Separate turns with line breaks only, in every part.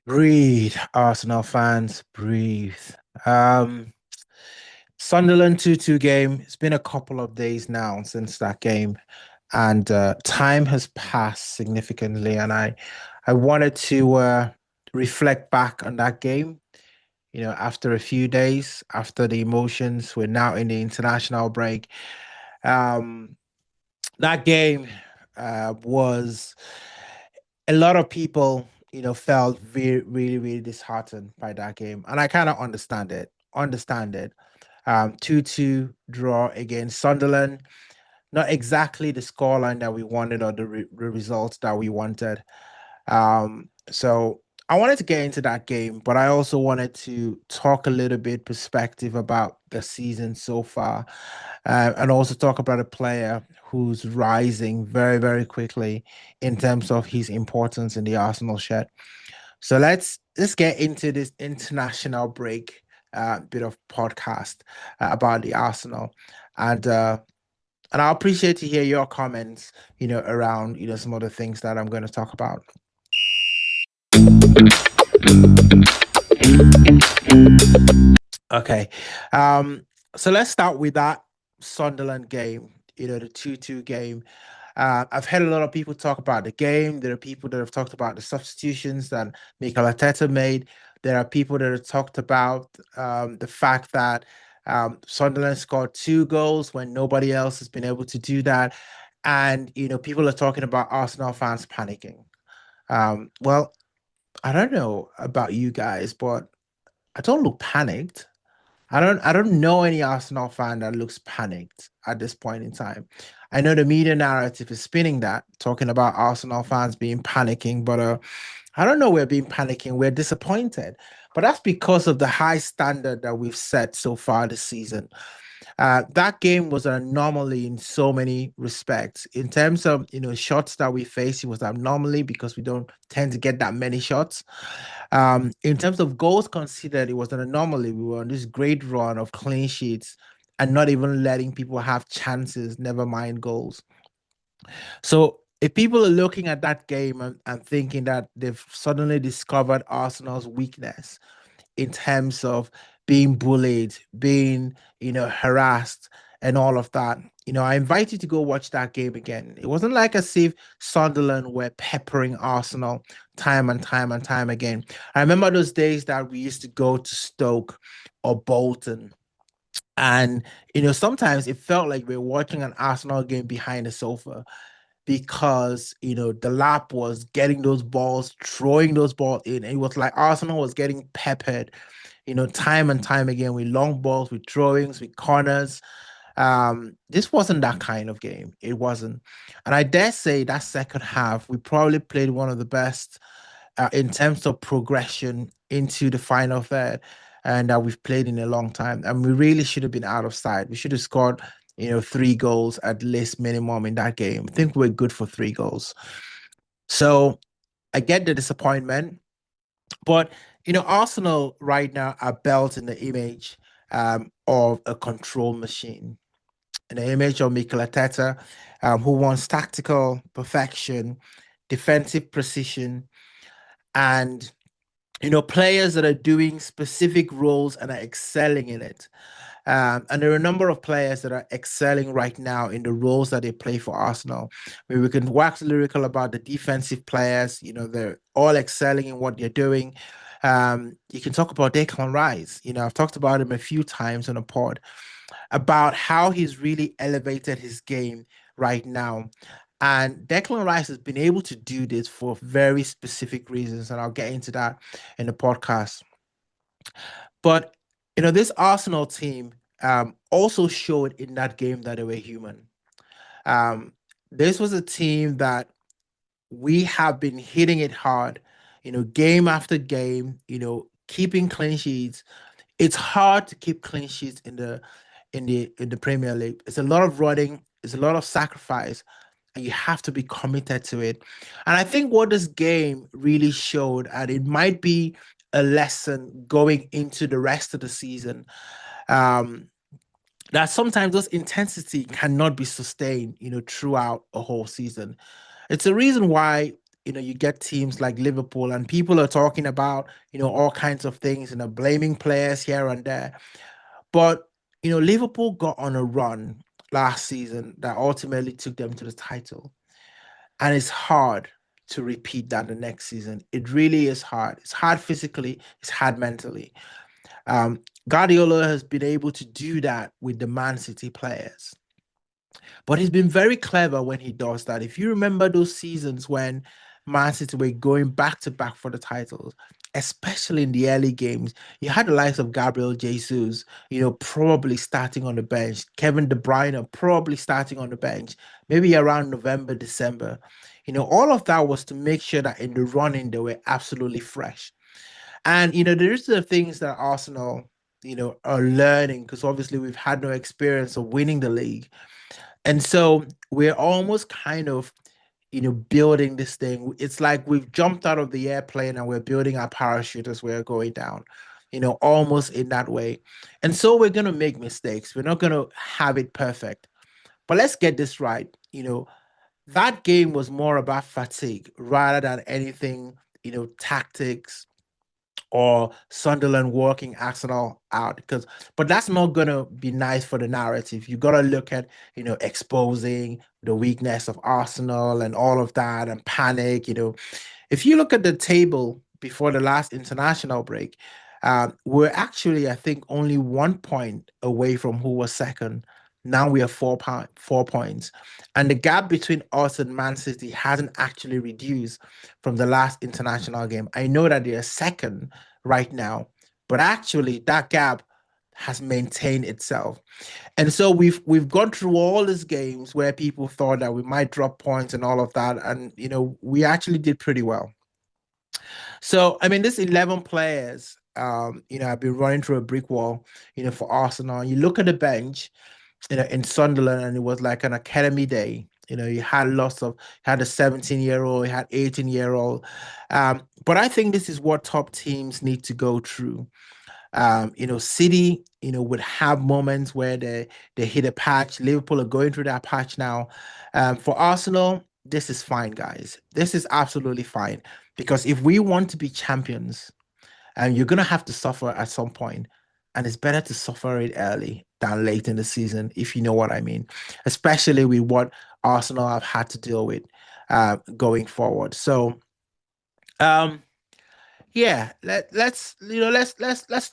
Breathe, Arsenal fans, breathe. Um, Sunderland 2-2 game. It's been a couple of days now since that game, and time has passed significantly. And I wanted to reflect back on that game. After a few days, after the emotions, we're now in the international break. Um, that game was a lot of people, felt very, really, really disheartened by that game, and I kind of understand it. Understand it. 2-2 draw against Sunderland. Not exactly the scoreline that we wanted or the results that we wanted. So I wanted to get into that game, but I also wanted to talk a little bit perspective about the season so far, and also talk about a player who's rising very, very quickly in terms of his importance in the Arsenal shed. So let's get into this international break bit of podcast about the Arsenal, and uh, and I appreciate to hear your comments, around some of the things that I'm going to talk about. Okay. Um, so let's start with that Sunderland game, the 2-2 game. I've heard a lot of people talk about the game. There are people that have talked about the substitutions that Mikel Arteta made. There are people that have talked about the fact that Sunderland scored two goals when nobody else has been able to do that. And, people are talking about Arsenal fans panicking. Well, I don't know about you guys, but I don't look panicked. I don't know any Arsenal fan that looks panicked at this point in time. I know the media narrative is spinning that, talking about Arsenal fans being panicking, but I don't know we're being panicking. We're disappointed. But that's because of the high standard that we've set so far this season. That game was an anomaly in so many respects. In terms of shots that we faced, it was an anomaly because we don't tend to get that many shots. In terms of goals considered, it was an anomaly. We were on this great run of clean sheets and not even letting people have chances, never mind goals. So if people are looking at that game and thinking that they've suddenly discovered Arsenal's weakness in terms of being bullied, being, harassed and all of that. I invite you to go watch that game again. It wasn't like as if Sunderland were peppering Arsenal time and time and time again. I remember those days that we used to go to Stoke or Bolton. And, sometimes it felt like we were watching an Arsenal game behind the sofa because the lap was getting those balls, throwing those balls in. It was like Arsenal was getting peppered, time and time again with long balls, with throwings, with corners. This wasn't that kind of game. It wasn't, and I dare say that second half we probably played one of the best in terms of progression into the final third, and that we've played in a long time. And we really should have been out of sight. We should have scored, three goals at least minimum in that game. I think we're good for three goals. So I get the disappointment, but Arsenal right now are built in the image of a control machine, in the image of Mikel Arteta, who wants tactical perfection, defensive precision, and players that are doing specific roles and are excelling in it. And there are a number of players that are excelling right now in the roles that they play for Arsenal. I mean, we can wax lyrical about the defensive players. They're all excelling in what they're doing. You can talk about Declan Rice. I've talked about him a few times on a pod about how he's really elevated his game right now. And Declan Rice has been able to do this for very specific reasons, and I'll get into that in the podcast. But this Arsenal team also showed in that game that they were human. Um, this was a team that we have been hitting it hard, game after game, keeping clean sheets. It's hard to keep clean sheets in the Premier League. It's a lot of running, it's a lot of sacrifice, and you have to be committed to it. And I think what this game really showed, and it might be a lesson going into the rest of the season, um, that sometimes those intensity cannot be sustained, throughout a whole season. It's a reason why you get teams like Liverpool, and people are talking about, all kinds of things, blaming players here and there. But, Liverpool got on a run last season that ultimately took them to the title. And it's hard to repeat that the next season. It really is hard. It's hard physically, it's hard mentally. Guardiola has been able to do that with the Man City players. But he's been very clever when he does that. If you remember those seasons when Man City were going back to back for the titles, especially in the early games, you had the likes of Gabriel Jesus, probably starting on the bench, Kevin De Bruyne probably starting on the bench, maybe around November, December. All of that was to make sure that in the running they were absolutely fresh. And there's the things that Arsenal, are learning because obviously we've had no experience of winning the league. And so we're almost kind of, building this thing. It's like we've jumped out of the airplane and we're building our parachute as we're going down, almost in that way. And so we're going to make mistakes. We're not going to have it perfect. But let's get this right. That game was more about fatigue rather than anything, tactics or Sunderland working Arsenal out but that's not gonna be nice for the narrative. You gotta look at, exposing the weakness of Arsenal and all of that and panic. If you look at the table before the last international break, we're actually, I think, only 1 point away from who was second. Now we are 4 points. And the gap between us and Man City hasn't actually reduced from the last international game. I know that they are second right now, but actually that gap has maintained itself. And so we've gone through all these games where people thought that we might drop points and all of that. And we actually did pretty well. So, I mean, this 11 players, have been running through a brick wall, for Arsenal. You look at the bench, in Sunderland, and it was like an academy day. You had had a 17-year-old, you had 18-year-old. But I think this is what top teams need to go through. City, would have moments where they hit a patch. Liverpool are going through that patch now. For Arsenal, this is fine, guys. This is absolutely fine because if we want to be champions, you're gonna have to suffer at some point, and it's better to suffer it early than late in the season, if you know what I mean. Especially with what Arsenal have had to deal with going forward. So, um, yeah, let's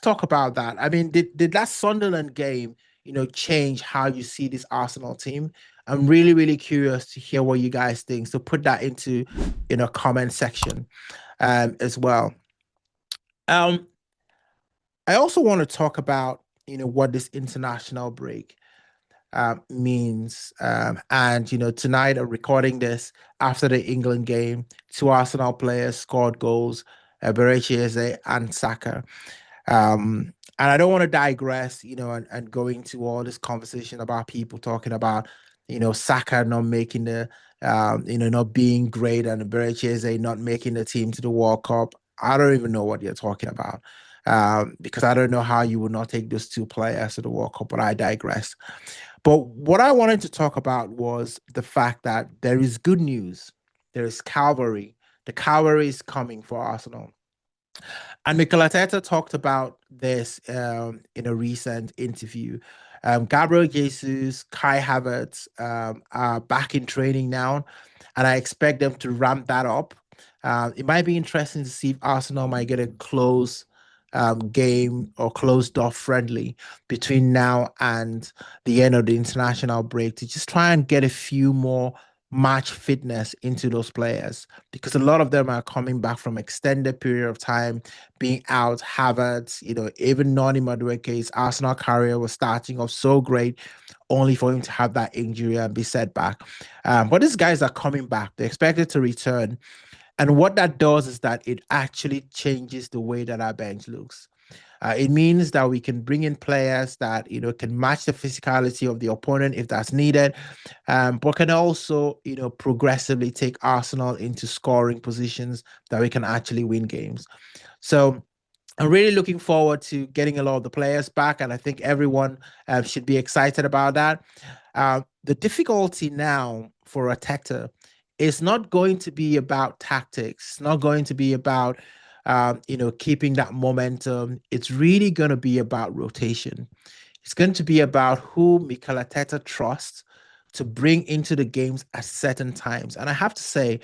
talk about that. I mean, did that Sunderland game, change how you see this Arsenal team? I'm really, really curious to hear what you guys think. So put that into, comment section, as well. Um, I also want to talk about, what this international break means. And tonight I'm recording this after the England game. Two Arsenal players scored goals, Berechese and Saka. And I don't want to digress, and go into all this conversation about people talking about, Saka not making not being great and Berechese not making the team to the World Cup. I don't even know what you're talking about. Because I don't know how you would not take those two players to the World Cup, but I digress. But what I wanted to talk about was the fact that there is good news. There is cavalry. The cavalry is coming for Arsenal. And Mikel Arteta talked about this in a recent interview. Gabriel Jesus, Kai Havertz are back in training now, and I expect them to ramp that up. It might be interesting to see if Arsenal might get a close game or closed off friendly between now and the end of the international break to just try and get a few more match fitness into those players because a lot of them are coming back from extended period of time being out. Havertz, even Noni Madueke's Arsenal career was starting off so great, only for him to have that injury and be set back. But these guys are coming back. They're expected to return. And what that does is that it actually changes the way that our bench looks. It means that we can bring in players that can match the physicality of the opponent if that's needed, but can also progressively take Arsenal into scoring positions that we can actually win games. So I'm really looking forward to getting a lot of the players back, and I think everyone should be excited about that. The difficulty now for Arteta it's not going to be about tactics. It's not going to be about, keeping that momentum. It's really going to be about rotation. It's going to be about who Mikel Arteta trusts to bring into the games at certain times. And I have to say,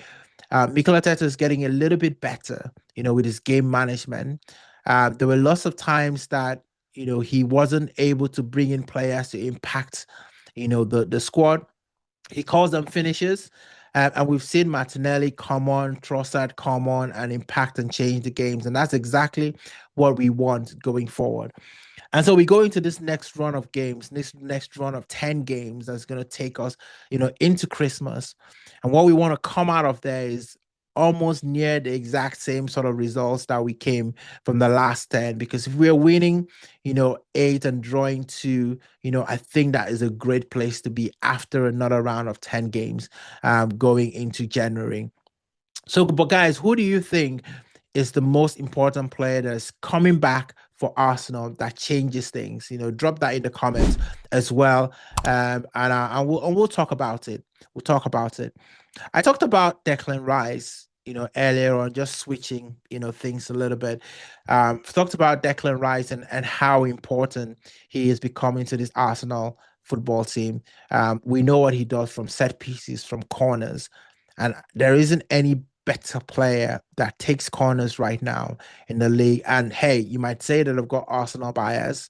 Mikel Arteta is getting a little bit better, with his game management. There were lots of times that, he wasn't able to bring in players to impact, the squad. He calls them finishers. And we've seen Martinelli come on, Trossard come on and impact and change the games. And that's exactly what we want going forward. And so we go into this next run of games, this next run of 10 games that's going to take us, into Christmas. And what we want to come out of there is almost near the exact same sort of results that we came from the last 10. Because if we're winning, eight and drawing two, I think that is a great place to be after another round of 10 games going into January. So, but guys, who do you think is the most important player that is coming back for Arsenal that changes things? Drop that in the comments as well, and we'll talk about it. We'll talk about it. I talked about Declan Rice, earlier on, just switching, things a little bit. Talked about Declan Rice and how important he is becoming to this Arsenal football team. We know what he does from set pieces, from corners, and there isn't any better player that takes corners right now in the league. And hey, you might say that I've got Arsenal bias,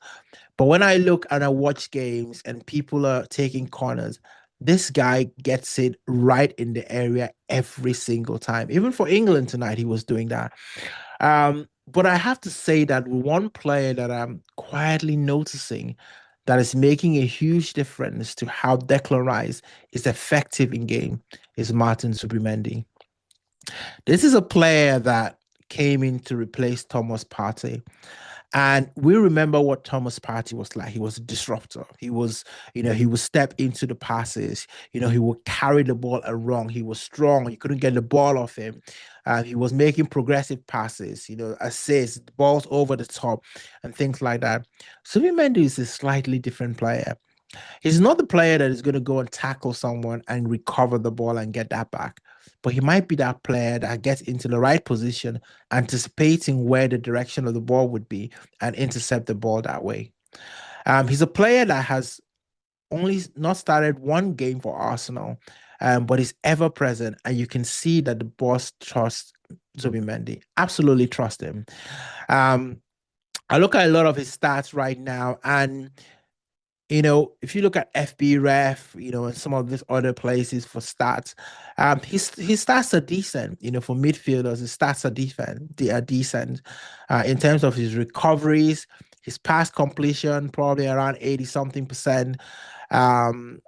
but when I look and I watch games and people are taking corners, this guy gets it right in the area every single time. Even for England tonight, he was doing that. But I have to say that one player that I'm quietly noticing that is making a huge difference to how Declan Rice is effective in game is Martin Zubimendi. This is a player that came in to replace Thomas Partey. And we remember what Thomas Partey was like. He was a disruptor. He would step into the passes. He would carry the ball around. He was strong. You couldn't get the ball off him. He was making progressive passes, assists, balls over the top, and things like that. Subimendi is a slightly different player. He's not the player that is going to go and tackle someone and recover the ball and get that back. But he might be that player that gets into the right position, anticipating where the direction of the ball would be and intercept the ball that way. He's a player that has only not started one game for Arsenal, but is ever present. And you can see that the boss trusts Zubimendi, absolutely trust him. Um, I look at a lot of his stats right now, and if you look at FB Ref, and some of these other places for stats, his stats are decent. For midfielders, his stats are decent. They are decent in terms of his recoveries, his pass completion, probably around 80 something percent. Um,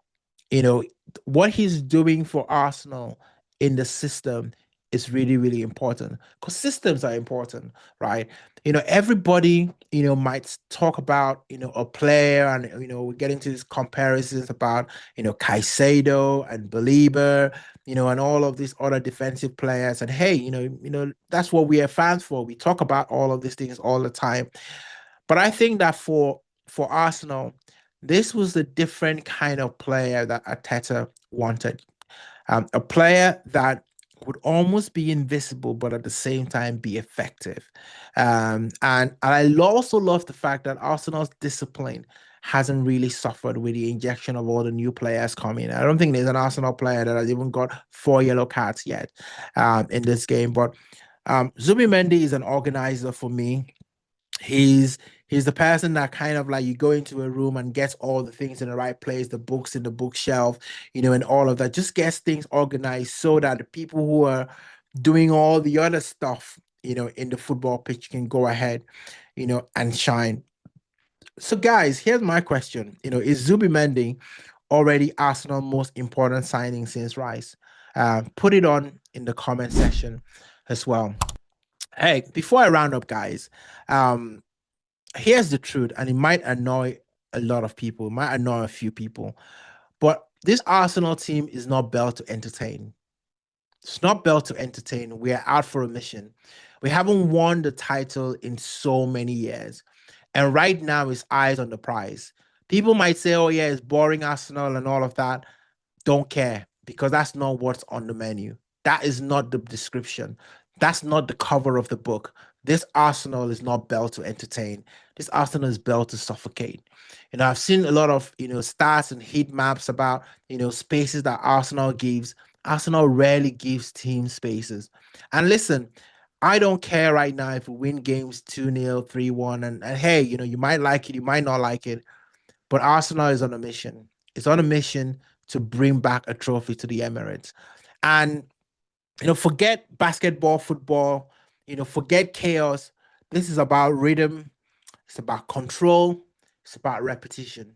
you know, what he's doing for Arsenal in the system is really, really important because systems are important, right? Everybody, might talk about, a player and, we get into these comparisons about, Caicedo and Belieber, and all of these other defensive players. And hey, that's what we are fans for. We talk about all of these things all the time. But I think that for Arsenal, this was the different kind of player that Arteta wanted. A player that would almost be invisible, but at the same time be effective. And I also love the fact that Arsenal's discipline hasn't really suffered with the injection of all the new players coming. I don't think there's an Arsenal player that has even got 4 yellow cards yet in this game. But Zubimendi is an organizer for me. He's he's the person that kind of like you go into a room and gets all the things in the right place, the books in the bookshelf, and all of that. Just gets things organized so that the people who are doing all the other stuff, in the football pitch can go ahead, and shine. So guys, here's my question. Is Zubimendi already Arsenal's most important signing since Rice? Put it on in the comment section as well. Hey, before I round up, guys, um, here's the truth, and it might annoy a lot of people, it might annoy a few people, but this Arsenal team is not built to entertain. It's not built to entertain. We are out for a mission. We haven't won the title in so many years. And right now, it's eyes on the prize. People might say, oh, yeah, it's boring Arsenal and all of that. Don't care. because that's not what's on the menu. That is not the description. That's not the cover of the book. This Arsenal is not built to entertain. This Arsenal is built to suffocate. I've seen a lot of, stats and heat maps about, spaces that Arsenal gives. Arsenal rarely gives team spaces. And listen, I don't care right now if we win games 2-0, 3-1. And hey, you might like it, you might not like it, but Arsenal is on a mission. It's on a mission to bring back a trophy to the Emirates. And, forget basketball, football, forget chaos. This is about rhythm. It's about control. It's about repetition.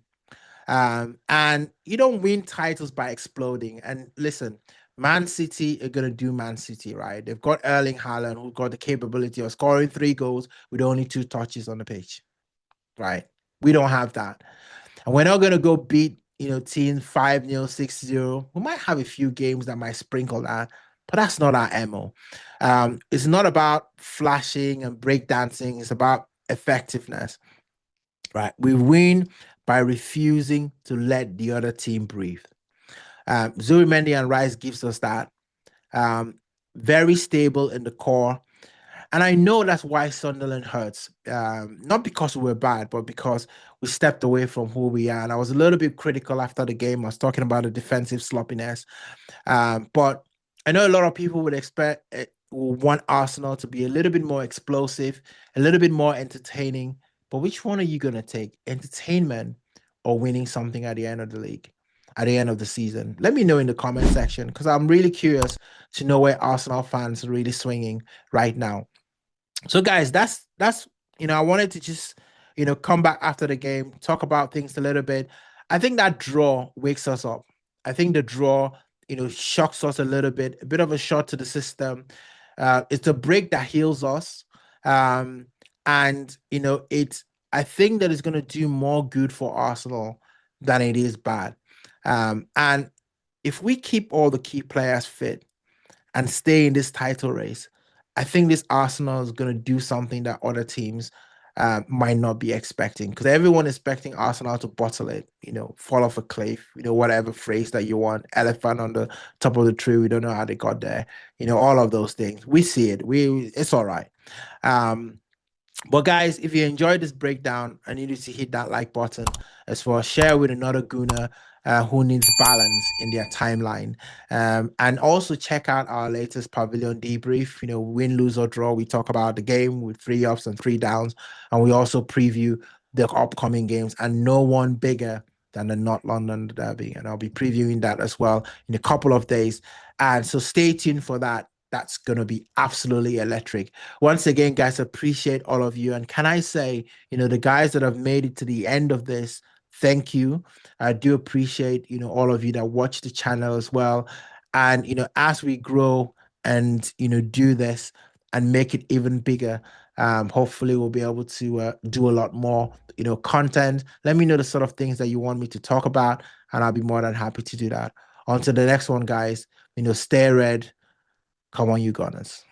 And you don't win titles by exploding. And listen, Man City are gonna do Man City, right? They've got Erling Haaland, who got the capability of scoring 3 goals with only 2 touches on the pitch, right? We don't have that. And we're not gonna go beat, team 5-0, 6-0. We might have a few games that might sprinkle that, but that's not our MO. It's not about flashing and breakdancing, it's about effectiveness. Right. We win by refusing to let the other team breathe. Zubimendi and Rice gives us that. Um, Very stable in the core. And I know that's why Sunderland hurts. Not because we were bad, but because we stepped away from who we are. And I was a little bit critical after the game. I was talking about the defensive sloppiness. But I know a lot of people would expect, will want Arsenal to be a little bit more explosive, a little bit more entertaining. But which one are you going to take? Entertainment or winning something at the end of the league, at the end of the season? Let me know in the comment section, because I'm really curious to know where Arsenal fans are really swinging right now. So guys, that's I wanted to just come back after the game, talk about things a little bit. I think that draw wakes us up. I think the draw shocks us a bit of a shot to the system. It's a break that heals us. um and it's, I think that it's going to do more good for Arsenal than it is bad. And if we keep all the key players fit and stay in this title race, I think this Arsenal is going to do something that other teams might not be expecting, because everyone is expecting Arsenal to bottle it, fall off a cliff, whatever phrase that you want, elephant on the top of the tree. We don't know how they got there, all of those things. We see it. It's all right. Um, but guys, if you enjoyed this breakdown, I need you to hit that like button, as well. Share with another Guna who needs balance in their timeline. And also check out our latest Pavilion debrief. Win, lose, or draw. We talk about the game with 3 ups and 3 downs. And we also preview the upcoming games, and no one bigger than the North London Derby. And I'll be previewing that as well in a couple of days. And so stay tuned for that. That's going to be absolutely electric. Once again, guys, appreciate all of you. And can I say, the guys that have made it to the end of this, thank you. I do appreciate, all of you that watch the channel as well. And, as we grow and, do this and make it even bigger, hopefully we'll be able to do a lot more, content. Let me know the sort of things that you want me to talk about, and I'll be more than happy to do that. On to the next one, guys. Stay red. Come on, you Gunners.